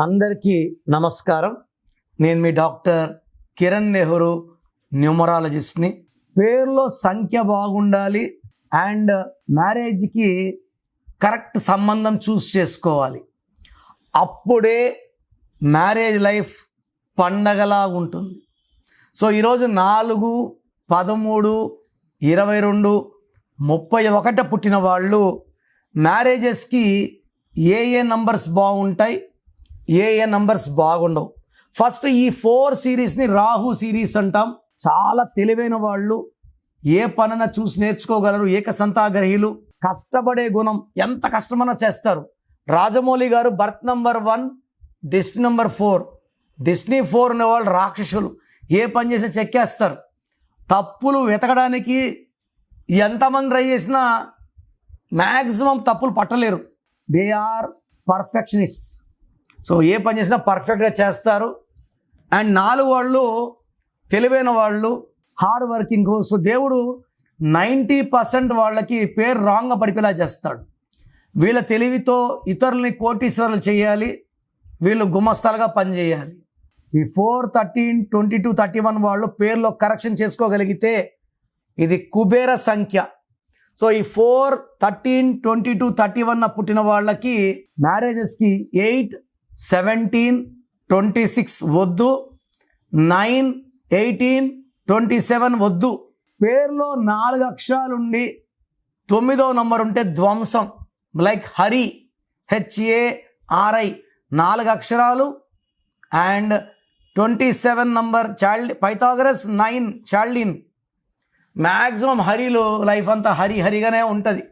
అందరికీ నమస్కారం. నేను మీ డాక్టర్ కిరణ్ నెహ్రూ, న్యూమరాలజిస్ట్ని. పేరులో సంఖ్య బాగుండాలి అండ్ మ్యారేజ్కి కరెక్ట్ సంబంధం చేసుకోవాలి. అప్పుడే మ్యారేజ్ లైఫ్ పండగలా ఉంటుంది. సో ఈరోజు 4, 13, 22, 31 పుట్టిన వాళ్ళు మ్యారేజెస్కి ఏ నంబర్స్ బాగుంటాయి, ఏ నంబర్స్ బాగుండవు. ఫస్ట్ ఈ 4 సిరీస్ని రాహు సిరీస్ అంటాం. చాలా తెలివైన వాళ్ళు, ఏ పనైనా చూసి నేర్చుకోగలరు, ఏకసంతాగ్రహీలు, కష్టపడే గుణం, ఎంత కష్టమైనా చేస్తారు. రాజమౌళి గారు birth number 1, destiny number 4. Destiny 4 ఉన్న వాళ్ళు రాక్షసులు, ఏ పని చేసినా చెక్కేస్తారు. తప్పులు వెతకడానికి ఎంతమంది ట్రై చేసినా మ్యాక్సిమం తప్పులు పట్టలేరు. They are perfectionists. సో ఏ పని చేసినా పర్ఫెక్ట్గా చేస్తారు. అండ్ 4 వాళ్ళు తెలివైన వాళ్ళు, హార్డ్ వర్కింగ్. సో దేవుడు 90% వాళ్ళకి పేరు రాంగ్గా పడిపోయేలా చేస్తాడు. వీళ్ళ తెలివితో ఇతరులని కోటీశ్వరులు చేయాలి, వీళ్ళు గుమస్తాలుగా పనిచేయాలి. ఈ 4, 13, 22, 31 వాళ్ళు పేర్లో కరెక్షన్ చేసుకోగలిగితే ఇది కుబేర సంఖ్య. సో ఈ 4, 13, 22, 31 పుట్టిన వాళ్ళకి మ్యారేజెస్కి 8, 17, 26 వద్దు, 9, 18, 27 వద్దు. పేరులో 4 అక్షరాలుండి 9వ నంబర్ ఉంటే ధ్వంసం. లైక్ హరి, HARI 4 అక్షరాలు. And 27 number child, Pythagoras 9 child. Maximum హరిలో లైఫ్ అంతా హరిగానే ఉంటుంది.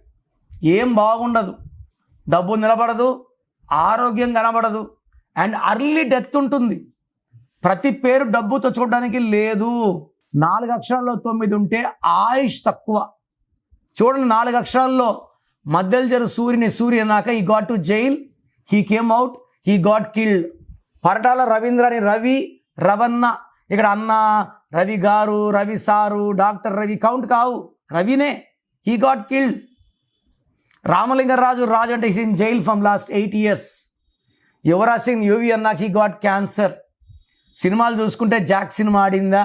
ఏం బాగుండదు, డబ్బు నిలబడదు, ఆరోగ్యం కనబడదు, అండ్ అర్లీ డెత్ ఉంటుంది. ప్రతి పేరు డబ్బుతో చూడడానికి లేదు. 4 అక్షరాల్లో 9 ఉంటే ఆయుష్ తక్కువ. చూడండి, 4 అక్షరాల్లో మధ్యలో జరు సూర్య అన్నాక ఈ got to jail, he came out, he got killed. Paritala రవీంద్రని రవి, రవన్న, ఇక్కడ అన్న, Ravi garu, Ravi sir, doctor Ravi count కావు, రవినే. He got killed. రామలింగరాజు అంటే is in jail from last 8 years. Yuvraj Singh Yuvi అన్నాక హీ గాట్ క్యాన్సర్. సినిమాలు చూసుకుంటే జాక్ సినిమా ఆడిందా,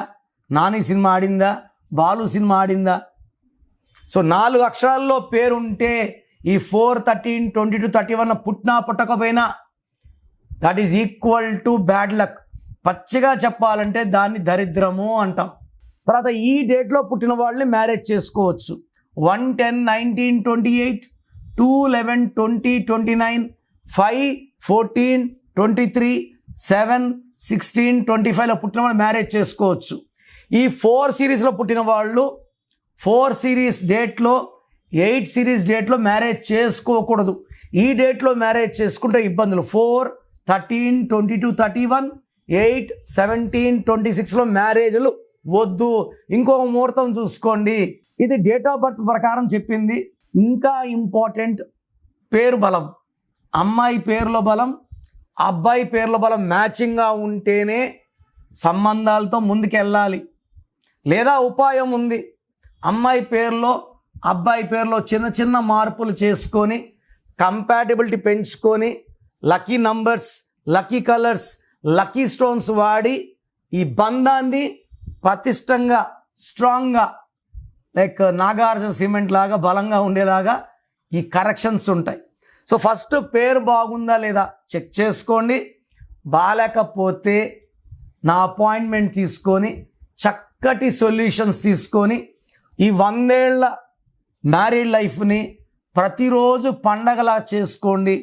నాని సినిమా ఆడిందా, బాలు సినిమా ఆడిందా? సో 4 అక్షరాల్లో పేరుంటే ఈ 4, 13, 22, 31 పుట్టినా పుట్టకపోయినా that is equal to bad luck. పచ్చిగా చెప్పాలంటే దాన్ని దరిద్రము అంటాం. తర్వాత ఈ డేట్లో పుట్టిన వాళ్ళని మ్యారేజ్ చేసుకోవచ్చు. 1, 10, 19, 28, 2, 11, 20, 29, 5, 14, 23, 7, 16, 25లో పుట్టిన వాళ్ళు మ్యారేజ్ చేసుకోవచ్చు. ఈ 4 సిరీస్లో పుట్టిన వాళ్ళు 4 సిరీస్ డేట్లో, 8 సిరీస్ డేట్లో మ్యారేజ్ చేసుకోకూడదు. ఈ డేట్లో మ్యారేజ్ చేసుకుంటే ఇబ్బందులు. 4, 13, 22, 31, 8, 17, 26లో మ్యారేజ్లు వద్దు. ఇంకొక ముహూర్తం చూసుకోండి. ఇది డేట్ ఆఫ్ బర్త్ ప్రకారం చెప్పింది. ఇంకా ఇంపార్టెంట్, పేరు బలం. అమ్మాయి పేరులో బలం, అబ్బాయి పేరులో బలం మ్యాచింగ్గా ఉంటేనే సంబంధాలతో ముందుకెళ్ళాలి. లేదా ఉపాయం ఉంది, అమ్మాయి పేరులో అబ్బాయి పేరులో చిన్న మార్పులు చేసుకొని కంపాటిబిలిటీ పెంచుకొని lucky numbers, lucky colours, lucky stones వాడి ఈ బంధాన్ని పటిష్టంగా, స్ట్రాంగ్గా, లైక్ నాగార్జున సిమెంట్ లాగా బలంగా ఉండేలాగా ఈ కరెక్షన్స్ ఉంటాయి. సో ఫస్ట్ పేరు బాగుందా లేదా చెక్ చేసుకోండి. బాలేకపోతే నా అపాయింట్మెంట్ తీసుకొని చక్కటి సొల్యూషన్స్ తీసుకొని ఈ 100 ఏళ్ల మ్యారీడ్ లైఫ్ని ప్రతిరోజు పండగలా చేసుకోండి,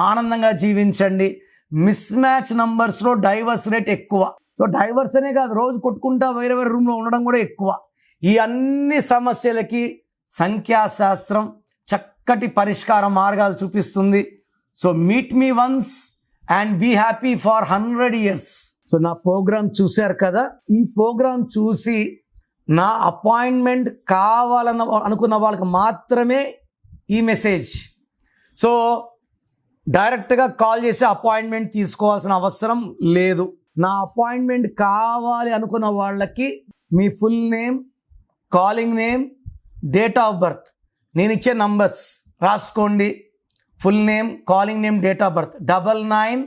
ఆనందంగా జీవించండి. మిస్ మ్యాచ్ నంబర్స్లో డైవర్స్ రేట్ ఎక్కువ. సో డైవర్స్ అనే కాదు, రోజు కొట్టుకుంటా వేరే రూమ్లో ఉండడం కూడా ఎక్కువ. ఈ అన్ని సమస్యలకి సంఖ్యాశాస్త్రం చక్కటి పరిష్కార మార్గాలు చూపిస్తుంది. So meet me once and be happy for 100 years. So నా ప్రోగ్రామ్ చూశారు కదా, ఈ ప్రోగ్రామ్ చూసి నా అపాయింట్మెంట్ కావాలన్న అనుకున్న వాళ్ళకి మాత్రమే ఈ మెసేజ్. సో డైరెక్ట్గా కాల్ చేసి అపాయింట్మెంట్ తీసుకోవాల్సిన అవసరం లేదు. నా అపాయింట్మెంట్ కావాలి అనుకున్న వాళ్ళకి మీ full name, calling name, date of birth, నేను ఇచ్చే నంబర్స్ రాసుకోండి. Full name, calling name, date of birth 99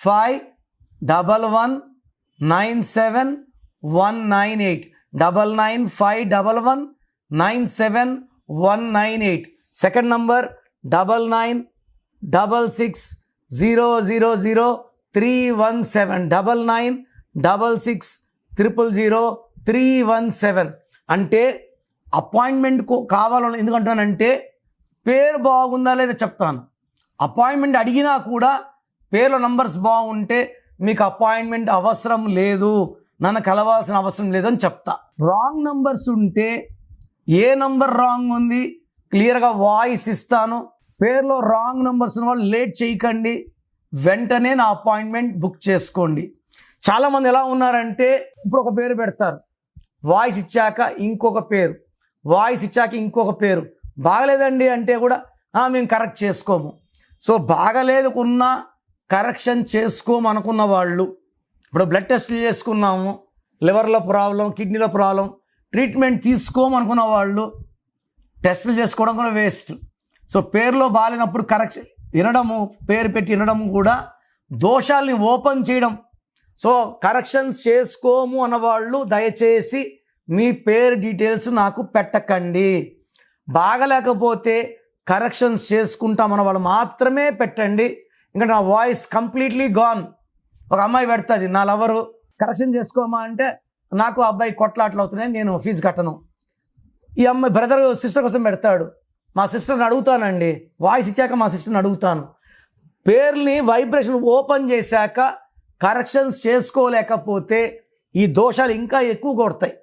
9951971998 9951197198. Second number 9966000317 9966000317. అంటే అపాయింట్మెంట్ కావాలని ఎందుకంటానంటే పేరు బాగుందా లేదా చెప్తాను. అపాయింట్మెంట్ అడిగినా కూడా పేర్లో నంబర్స్ బాగుంటే మీకు అపాయింట్మెంట్ అవసరం లేదు, నన్ను కలవాల్సిన అవసరం లేదని చెప్తా. రాంగ్ నంబర్స్ ఉంటే ఏ నంబర్ రాంగ్ ఉంది క్లియర్గా వాయిస్ ఇస్తాను. పేర్లో రాంగ్ నంబర్స్ ఉన్న వాళ్ళు లేట్ చేయకండి, వెంటనే నా అపాయింట్మెంట్ బుక్ చేసుకోండి. చాలామంది ఎలా ఉన్నారంటే ఇప్పుడు ఒక పేరు పెడతారు, వాయిస్ ఇచ్చాక ఇంకొక పేరు, వాయిస్ ఇచ్చాక ఇంకొక పేరు. బాగలేదండి అంటే కూడా మేము కరెక్ట్ చేసుకోము. సో బాగలేదుకున్నా కరెక్షన్ చేసుకోమనుకున్న వాళ్ళు, ఇప్పుడు బ్లడ్ టెస్ట్లు చేసుకున్నాము, లివర్లో ప్రాబ్లం, కిడ్నీలో ప్రాబ్లం, ట్రీట్మెంట్ తీసుకోమనుకున్న వాళ్ళు టెస్టులు చేసుకోవడం కూడా వేస్ట్. సో పేరులో బాగాలేనప్పుడు కరెక్షన్ వినడము, పేరు పెట్టి వినడము కూడా దోషాల్ని ఓపెన్ చేయడం. సో కరెక్షన్స్ చేసుకోము అన్నవాళ్ళు దయచేసి మీ పేరు డీటెయిల్స్ నాకు పెట్టకండి. బాగలేకపోతే కరెక్షన్స్ చేసుకుంటామన్న వాళ్ళు మాత్రమే పెట్టండి. ఇంకా నా వాయిస్ కంప్లీట్లీ గాన్. ఒక అమ్మాయి పెడుతుంది, నా లవరు కరెక్షన్ చేసుకోమా అంటే నాకు అబ్బాయి కొట్లాట్లు అవుతున్నాయి, నేను ఫీజు కట్టను. ఈ అమ్మాయి బ్రదర్ సిస్టర్ కోసం పెడతాడు, మా సిస్టర్ని అడుగుతానండి, వాయిస్ ఇచ్చాక మా సిస్టర్ని అడుగుతాను. పేర్ని వైబ్రేషన్ ఓపెన్ చేశాక కరెక్షన్స్ చేసుకోలేకపోతే ఈ దోషాలు ఇంకా ఎక్కువ కొడతాయి.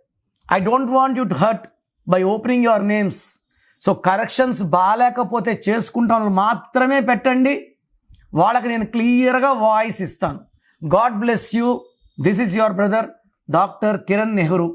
I don't want you to hurt by opening your names. So corrections బాగాలేకపోతే చేసుకుంటాను మాత్రమే పెట్టండి, వాళ్ళకి నేను క్లియర్గా వాయిస్ ఇస్తాను. God bless you. This is your brother doctor Kiran Nehru.